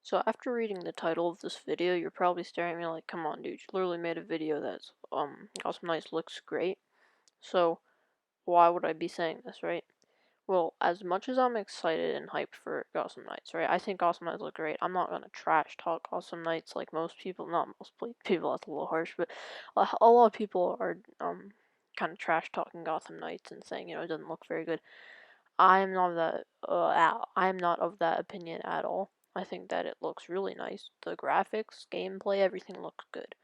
So after reading the title of this video, you're probably staring at me like, come on, dude, you literally made a video that's, Gotham Knights looks great. So why would I be saying this, right? Well, as much as I'm excited and hyped for Gotham Knights, right? I think Gotham Knights look great. I'm not gonna trash talk Gotham Knights like most people, not most people, that's a little harsh, but a lot of people are, kind of trash talking Gotham Knights and saying, it doesn't look very good. I am not of that opinion at all. I think that it looks really nice. The graphics, gameplay, everything looks good.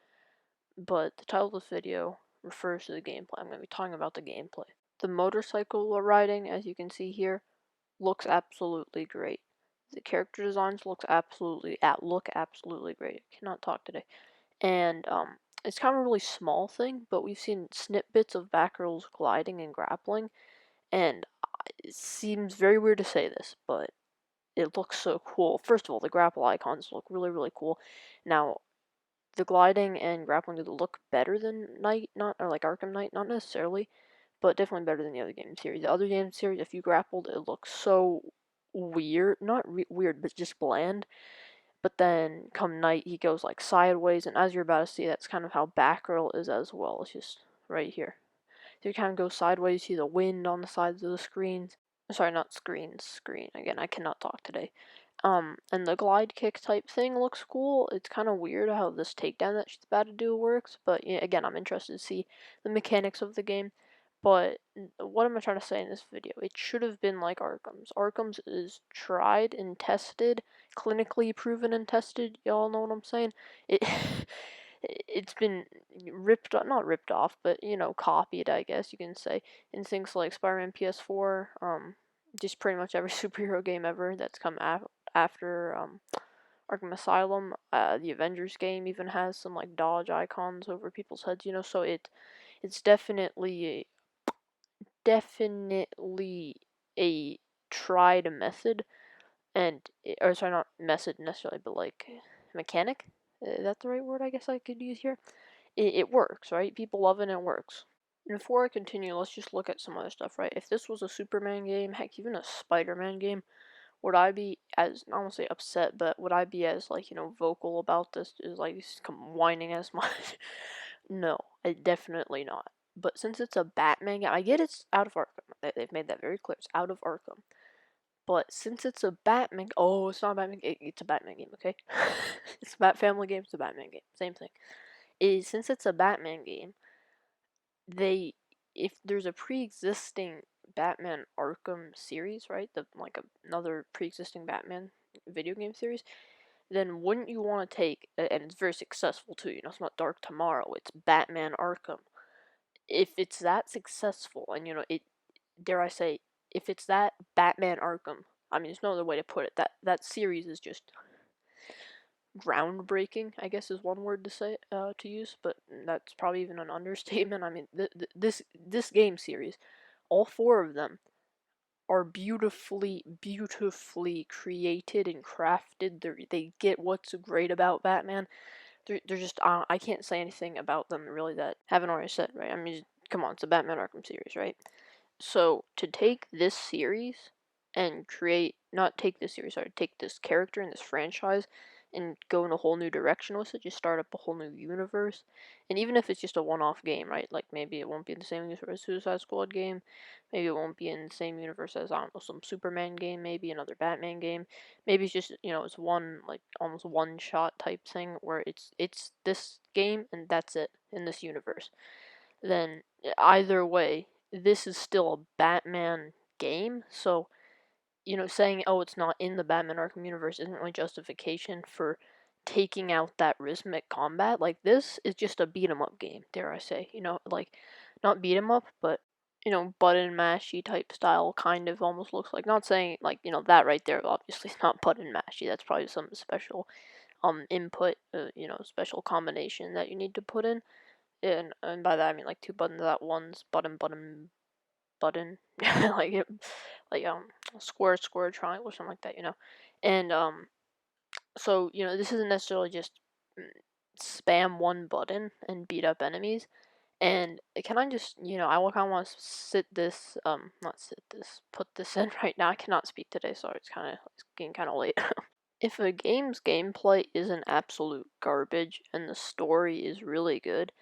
But the title of this video refers to the gameplay. I'm going to be talking about the gameplay. The motorcycle riding, as you can see here, looks absolutely great. The character designs look absolutely great. I cannot talk today. And it's kind of a really small thing, but we've seen snippets of Batgirl's gliding and grappling, and it seems very weird to say this, but it looks so cool. First of all, the grapple icons look really, really cool. Now, the gliding and grappling do look better than Arkham Knight, not necessarily, but definitely better than the other game series. The other game series, if you grappled, it looks so weird, not weird, but just bland. But then come night, he goes like sideways, and as you're about to see, that's kind of how Batgirl is as well. It's just right here. So you kind of go sideways, you see the wind on the sides of the screens. Sorry, not screens, screen. Again, I cannot talk today. And the glide kick type thing looks cool. It's kind of weird how this takedown that she's about to do works, but yeah, again, I'm interested to see the mechanics of the game. But what am I trying to say in this video? It should have been like Arkham's. Arkham's is tried and tested, clinically proven and tested. Y'all know what I'm saying? It it's been not ripped off, but copied, I guess you can say, in things like Spider-Man PS4, just pretty much every superhero game ever that's come after Arkham Asylum. The Avengers game even has some like dodge icons over people's heads, so it's definitely a tried method, or sorry, not method necessarily, but like mechanic. Is that the right word I guess I could use here? It works, right? People love it and it works. And before I continue, let's just look at some other stuff, right? If this was a Superman game, heck, even a Spider-Man game, would I be as, I won't say upset, but would I be as, like, vocal about this, is like, whining as much? No, definitely not. But since it's a Batman game, I get it's out of Arkham. They've made that very clear. It's out of Arkham. But since it's a Batman, oh, it's not a Batman game. It's a Batman game, okay? It's a Bat Family game. It's a Batman game. Same thing. Since it's a Batman game, if there's a pre-existing Batman Arkham series, right? Another pre-existing Batman video game series, then wouldn't you want to take, and it's very successful too, it's not Dark Tomorrow, it's Batman Arkham. If it's that successful, and dare I say, if it's that Batman Arkham, I mean, there's no other way to put it, that series is just groundbreaking, I guess is one word to say, to use, but that's probably even an understatement. I mean, this game series, all four of them are beautifully created and crafted. They get what's great about Batman. They're just, I can't say anything about them really that I haven't already said, right? I mean, come on, it's a Batman Arkham series, right? So to take this series and take this character and this franchise and go in a whole new direction with it, just start up a whole new universe. And even if it's just a one-off game, right? Like maybe it won't be in the same universe as Suicide Squad game, maybe it won't be in the same universe as, I don't know, some Superman game, maybe another Batman game. Maybe it's just, it's one, like, almost one-shot type thing where it's this game and that's it in this universe. Then either way, this is still a Batman game, so saying, oh, it's not in the Batman Arkham universe isn't really justification for taking out that rhythmic combat. Like, this is just a beat 'em up game, dare I say. Like, not beat 'em up, but, button mashy type style, kind of almost looks like. Not saying, like, that right there, obviously, is not button mashy. That's probably some special, input, special combination that you need to put in. And by that I mean, like, two buttons at once, button, like square, triangle, or something like that, and so this isn't necessarily just spam one button and beat up enemies. And can I just, I kind of want to not sit this, put this in right now. I cannot speak today, sorry, it's getting kind of late. if a game's gameplay isn't absolute garbage and the story is really good,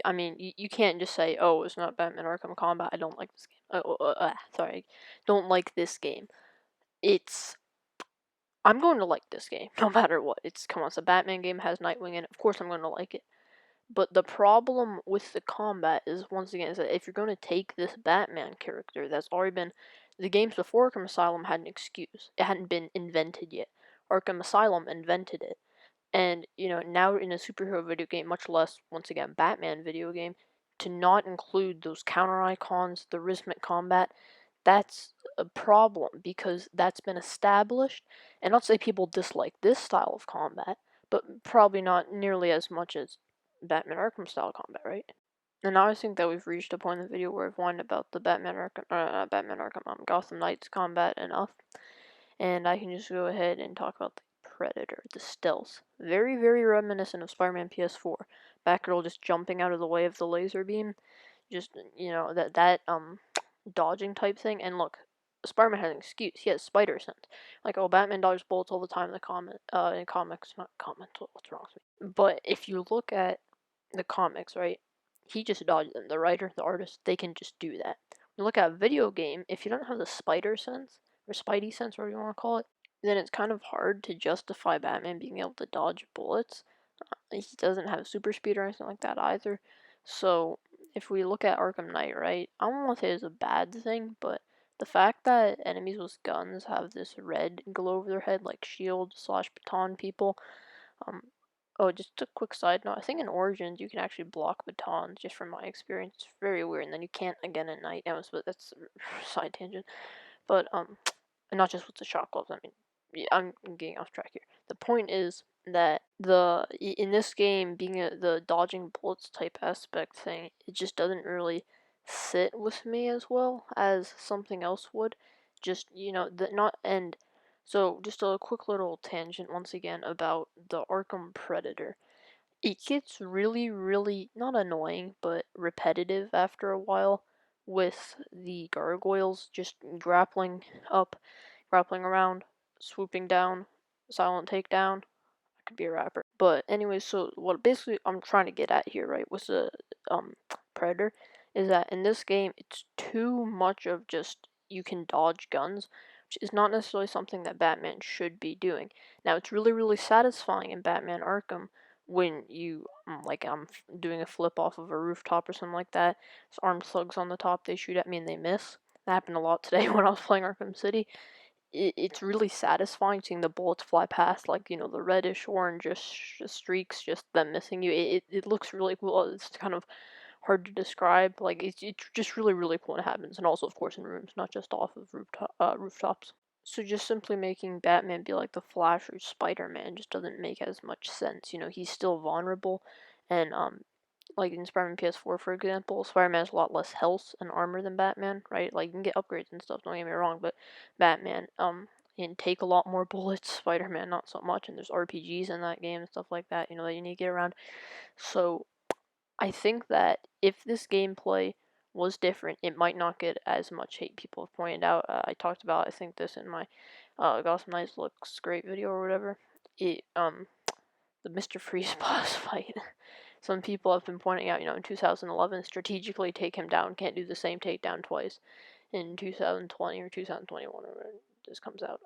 I mean, you can't just say, oh, it's not Batman Arkham Combat, I don't like this game. Sorry, don't like this game. I'm going to like this game, no matter what. Come on, it's a Batman game, has Nightwing in it, of course I'm going to like it. But the problem with the combat is, once again, is that if you're going to take this Batman character that's already been, the games before Arkham Asylum had an excuse. It hadn't been invented yet. Arkham Asylum invented it. And, now in a superhero video game, much less, once again, Batman video game, to not include those counter icons, the rhythmic combat, that's a problem because that's been established. And not to say people dislike this style of combat, but probably not nearly as much as Batman Arkham style combat, right? And now I think that we've reached a point in the video where I've whined about the Gotham Knights combat enough. And I can just go ahead and talk about the Predator, the stealth. Very, very reminiscent of Spider-Man PS4. Batgirl just jumping out of the way of the laser beam. Just, that dodging type thing. And look, Spider-Man has an excuse. He has spider sense. Like, oh, Batman dodges bullets all the time in comics. Not comments, what's wrong with me? But if you look at the comics, right, he just dodges them. The writer, the artist, they can just do that. You look at a video game, if you don't have the spider sense, or spidey sense, whatever you want to call it, then it's kind of hard to justify Batman being able to dodge bullets. He doesn't have super speed or anything like that either. So if we look at Arkham Knight, right, I don't want to say it's a bad thing, but the fact that enemies with guns have this red glow over their head, like shield slash baton people. Oh, just a quick side note. I think in Origins you can actually block batons, just from my experience. It's very weird, and then you can't again at night. But that's a side tangent. But and not just with the shot gloves. I mean, yeah, I'm getting off track here. The point is that in this game, being the dodging bullets type aspect thing, it just doesn't really sit with me as well as something else would. Just the not and so just a quick little tangent once again about the Arkham Predator. It gets really, really not annoying, but repetitive after a while with the gargoyles just up, grappling around, swooping down, silent takedown. I could be a rapper. But anyways, so what basically I'm trying to get at here, right, with the Predator, is that in this game it's too much of just you can dodge guns, which is not necessarily something that Batman should be doing. Now it's really, really satisfying in Batman Arkham when you doing a flip off of a rooftop or something like that. There's armed thugs on the top, they shoot at me and they miss. That happened a lot today when I was playing Arkham City. It's really satisfying seeing the bullets fly past, like, the reddish orange streaks, just them missing you. It looks really cool. It's kind of hard to describe. Like, it's just really, really cool when it happens. And also, of course, in rooms, not just off of rooftops. So just simply making Batman be like the Flash or Spider-Man just doesn't make as much sense. He's still vulnerable, and like in Spider-Man PS4, for example, Spider-Man has a lot less health and armor than Batman, right? Like, you can get upgrades and stuff, don't get me wrong, but Batman, can take a lot more bullets, Spider-Man not so much, and there's RPGs in that game and stuff like that, that you need to get around. So, I think that if this gameplay was different, it might not get as much hate. People have pointed out, I talked about, I think this in my, Gotham Knights looks great video or whatever. The Mr. Freeze boss fight. Some people have been pointing out, in 2011, strategically take him down, can't do the same takedown twice. In 2020 or 2021, or when this comes out,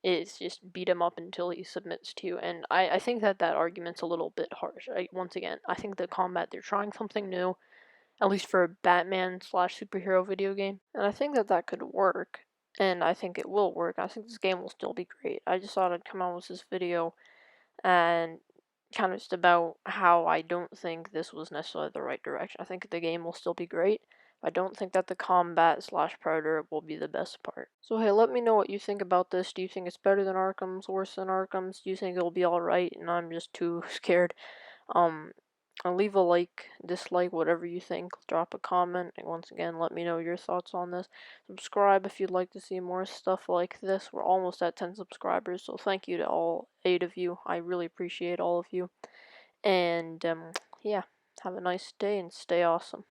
it's just beat him up until he submits to you. And I think that argument's a little bit harsh. Once again, I think the combat, they're trying something new, at least for a Batman slash superhero video game. And I think that could work, and I think it will work. I think this game will still be great. I just thought I'd come out with this video and kind of just about how I don't think this was necessarily the right direction. I think the game will still be great. I don't think that the combat slash Predator will be the best part. So hey, let me know what you think about this. Do you think it's better than Arkham's, worse than Arkham's? Do you think it'll be alright and I'm just too scared? Leave a like, dislike, whatever you think. Drop a comment, and once again, let me know your thoughts on this. Subscribe if you'd like to see more stuff like this. We're almost at 10 subscribers, so thank you to all 8 of you. I really appreciate all of you. And, yeah, have a nice day and stay awesome.